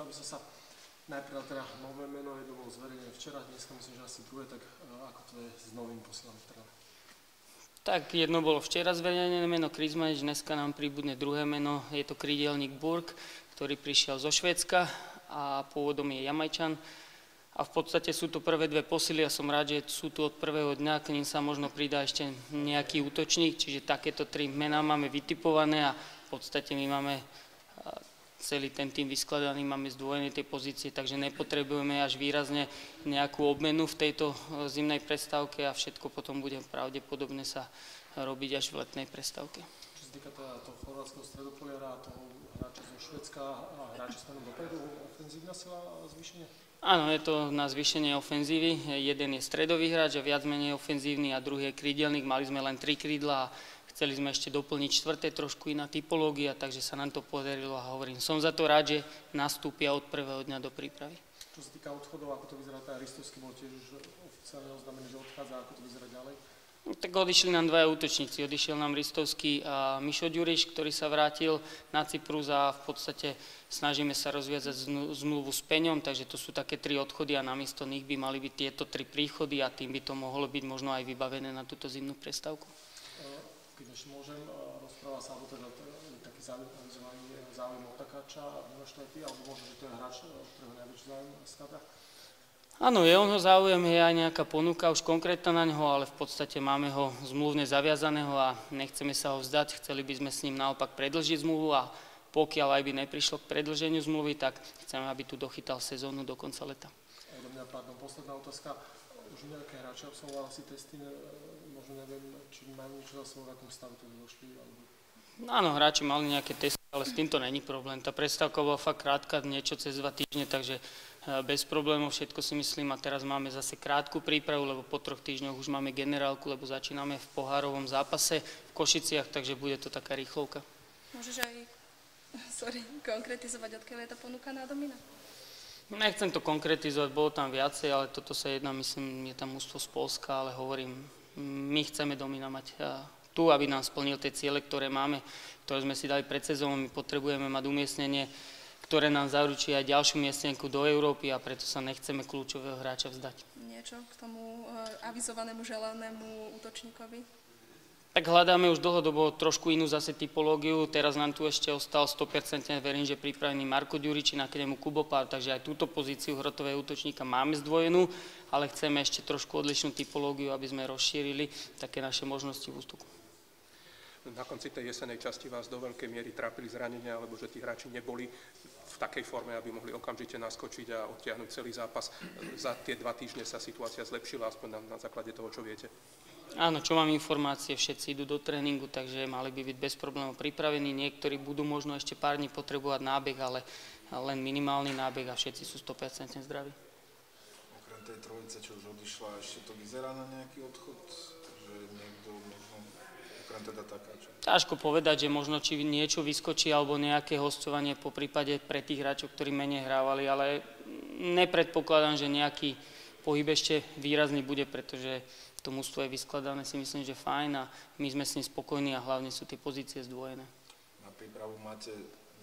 aby som sa najprv teda nové meno, jedno bolo zverejnené včera, dneska myslím, že asi druhé, tak ako to je s novým posilom v Trnave? Tak jedno bolo včera zverejnené meno Krizmanič, dneska nám príbudne druhé meno, je to krídelník Burg, ktorý prišiel zo Švédska a pôvodom je Jamajčan. A v podstate sú to prvé dve posily a som rád, že sú tu od prvého dňa, k ním sa možno pridá ešte nejaký útočník, čiže takéto tri mená máme vytipované a v podstate my máme celý ten tým vyskladaný, máme zdvojené tie pozície, takže nepotrebujeme až výrazne nejakú obmenu v tejto zimnej prestávke a všetko potom bude pravdepodobne sa robiť až v letnej prestávke. Čo sa týka toho chorvátskeho stredopoliara a toho hráča zo Švédska a hráča smerom dopredu, ofenzívna sila a zvýšenie? Áno, je to na zvýšenie ofenzívy. Jeden je stredový hráč a viac menej ofenzívny a druhý je krídelník. Mali sme len 3 krídla a chceli sme ešte doplniť štvrté, trošku iná typológia, takže sa nám to podarilo a hovorím, som za to rád, že nastúpia od prvého dňa do prípravy. Čo sa týka odchodov, ako to vyzerá, tá Ristovský bol tiež už oficiálne oznámený, že odchádza, ako to vyzerá ďalej? Tak odišli nám dvaja útočníci, odišiel nám Ristovský a Mišo Ďuriš, ktorý sa vrátil na Cyprus a v podstate snažíme sa rozviazať zmluvu s Peňom, takže to sú také 3 odchody a namiesto nich by mali byť tieto 3 príchody a tým by to mohlo byť možno aj vybavené na túto zimnú prestávku. Keď ešte môžem, rozpráva sa, alebo teda taký záujem o Takáča a Miloš Lety, alebo možno, že to je hráč, ktorého najväčší záujem skladá? Áno, je onho záujem, je aj nejaká ponuka už konkrétna na ňoho, ale v podstate máme ho zmluvne zaviazaného a nechceme sa ho vzdať, chceli by sme s ním naopak predĺžiť zmluvu a pokiaľ aj by neprišlo k predĺženiu zmluvy, tak chceme, aby tu dochytal sezónu do konca leta. Odo mňa, posledná otázka. Už nejaké hráči absolvovali si testy, možno neviem, či majú niečo za sebou, v akom stave to došli, alebo... Áno, hráči mali nejaké testy, ale s týmto není problém. Tá prestávka bola fakt krátka, niečo cez 2 týždne, takže bez problémov všetko si myslím a teraz máme zase krátku prípravu, lebo po 3 týždňoch už máme generálku, lebo začíname v pohárovom zápase v Košiciach, takže bude to taká rýchlovka. Môžeš aj konkretizovať, odkiaľ je tá ponuka na Domina? Nechcem to konkretizovať, bolo tam viacej, ale toto sa jedná, myslím, je tam mužstvo z Poľska, ale hovorím, my chceme Domina mať tu, aby nám splnil tie ciele, ktoré máme, ktoré sme si dali pred sezónou, my potrebujeme mať umiestnenie, ktoré nám zaručí aj ďalšiu miestnenku do Európy a preto sa nechceme kľúčového hráča vzdať. Niečo k tomu avizovanému želanému útočníkovi? Tak hľadáme už dlhodobo trošku inú zase typológiu, teraz nám tu ešte ostal 100%, verím, že pripravený Marko Ďurič, na mu Kubo Pár, takže aj túto pozíciu hrotového útočníka máme zdvojenú, ale chceme ešte trošku odlišnú typológiu, aby sme rozšírili také naše možnosti v útoku. Na konci tej jesenej časti vás do veľkej miery trápili zranenia, alebo že tí hráči neboli v takej forme, aby mohli okamžite naskočiť a odtiahnuť celý zápas. Za tie 2 týždne sa situácia zlepšila, aspoň na základe toho, čo viete? Áno, čo mám informácie, všetci idú do tréningu, takže mali by byť bez problémov pripravení. Niektorí budú možno ešte pár dní potrebovať nábeh, ale len minimálny nábeh a všetci sú 100% zdraví. Okrem tej trojice, čo už odišla, ešte to vyzerá na nejaký odchod? Že niekto možno, okrem teda Takáča? Ťažko povedať, že možno či niečo vyskočí alebo nejaké hosťovanie po prípade pre tých hráčov, ktorí menej hrávali, ale nepredpokladám, že nejaký pohyb ešte výrazný bude, pretože to mužstvo je vyskladané, si myslím, že fajn a my sme s ním spokojní a hlavne sú tie pozície zdvojené. Na prípravu máte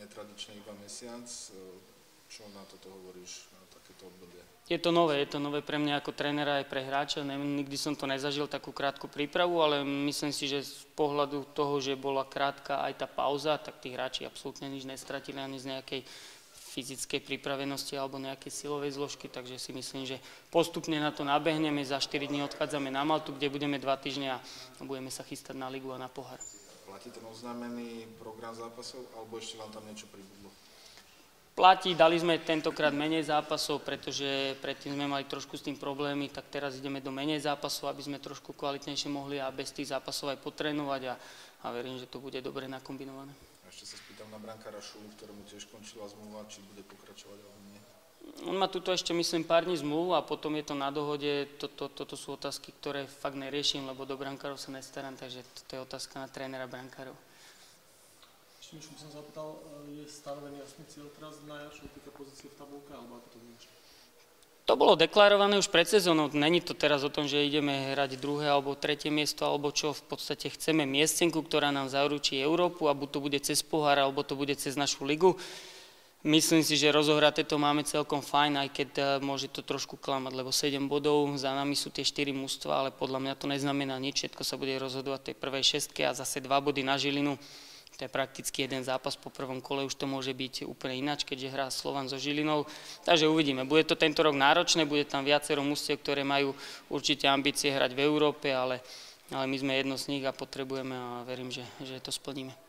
netradične iba mesiac. Čo na toto hovoríš, na takéto obdobie? Je to nové pre mňa ako trénera aj pre hráča. Nikdy som to nezažil, takú krátku prípravu, ale myslím si, že z pohľadu toho, že bola krátka aj tá pauza, tak tí hráči absolútne nič nestratili ani z nejakej fyzickej pripravenosti alebo nejakej silovej zložky, takže si myslím, že postupne na to nabehneme, za 4 dní odchádzame na Maltu, kde budeme 2 týždne a budeme sa chystať na ligu a na pohár. Platí ten oznámený program zápasov, alebo ešte vám tam niečo pribudlo? Platí, dali sme tentokrát menej zápasov, pretože predtým sme mali trošku s tým problémy, tak teraz ideme do menej zápasov, aby sme trošku kvalitnejšie mohli a bez tých zápasov aj potrénovať a verím, že to bude dobre nakombinované. Ešte sa spýtam na brankára Šulu, ktorému tiež končila zmluva, či bude pokračovať alebo nie? On má tuto ešte, myslím, pár dní zmluvu a potom je to na dohode. Toto sú otázky, ktoré fakt neriešim, lebo do brankárov sa nestarám, takže toto je otázka na trénera brankárov. Ešte niečo by som zapýtal, je stanovený jasný cieľ teraz na jar, čo týka pozície v tabulke, alebo ako to vnímaš? To bolo deklarované už pred sezónou, není to teraz o tom, že ideme hrať 2. alebo 3. miesto, alebo čo, v podstate chceme miestenku, ktorá nám zaručí Európu a buď to bude cez pohár, alebo to bude cez našu ligu. Myslím si, že rozohraté to máme celkom fajn, aj keď môže to trošku klamať, lebo 7 bodov, za nami sú tie 4 mužstva, ale podľa mňa to neznamená nič, všetko sa bude rozhodovať v tej prvej šestke a zase 2 body na Žilinu. To je prakticky jeden zápas po prvom kole, už to môže byť úplne ináč, keďže hrá Slovan so Žilinou. Takže uvidíme, bude to tento rok náročné, bude tam viacero mužstiev, ktoré majú určite ambície hrať v Európe, ale my sme jedno z nich a potrebujeme a verím, že to splníme.